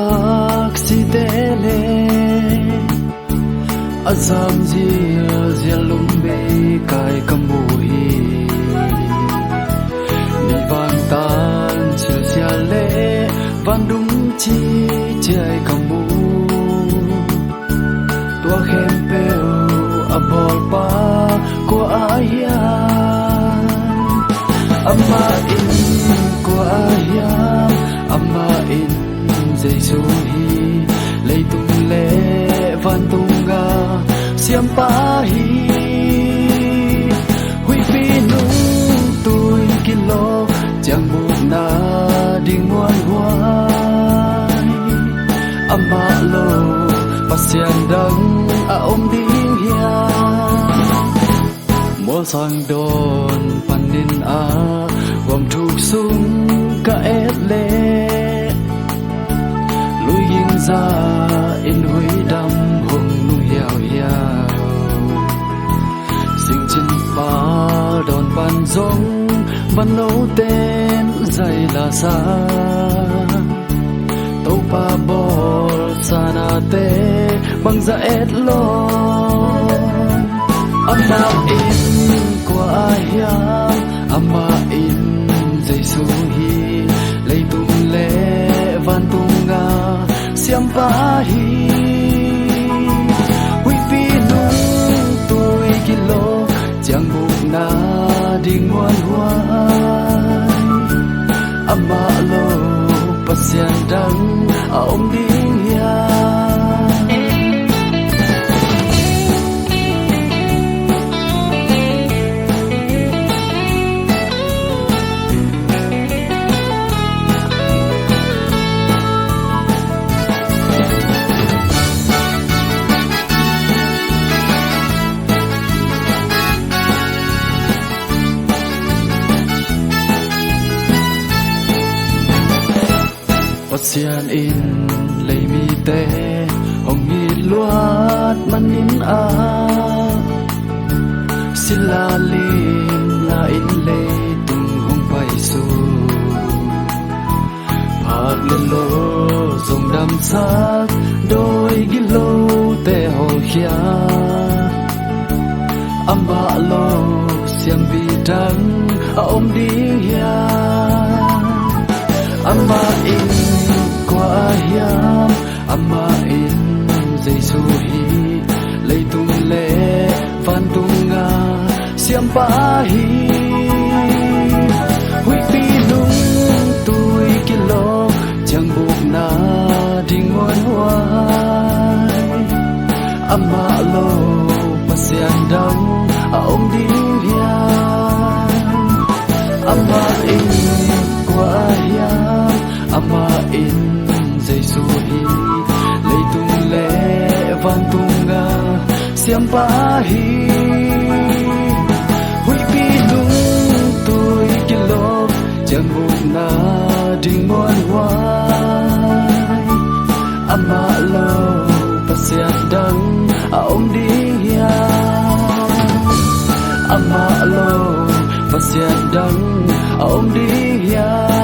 pak si tele azam zia lumbe kai kambuhi ni vang tan chiều sia le van đúng chi chạy kambu tua khem peo abol pa ko aya amma in ko aya amma in Giêsu hi lấy tung lệ van tung ga xiêm pa hi huy phi nung tôi kilo chẳng buồn na đi ngoan ngoan amma lo pasian dang a ding hia mo sang don panin a gom thuk sung ka et le lui yin ra in hui đam hùng nu hiao hiao sinh chân pa đòn ban giống ban nấu tên dày là xa tàu pa bol sana te bang za et lo amma in qua hiam amma in Giêsu hi lấy tung lệ van tung ga xiêm pa hi huy phi nung tôi kilo chẳng buộc na đi ngoan ngoan amma lo pasian dang ding hia pasian in lấy mi te hồng ngit luat manin a sila lim la in le tung hong pai su phak le lo zong dam sak đôi gilo te ho khia amba lo siam bi dang đi hia amma in qua hiam amma in Giêsu hi lấy tung lệ van tung nga xiêm pa hi huy phi nung tôi kilo chẳng buộc na đi ngoan ngoan amma lo pasian dang ding hia amma in qua hiam amma in Giêsu hi lấy tung lệ van tung ga xiêm pa hi huy phi nung tôi kilo chẳng buộc na đi ngoan ngoan amma lo pasian dang ding hia amma lo pasian dang ding hia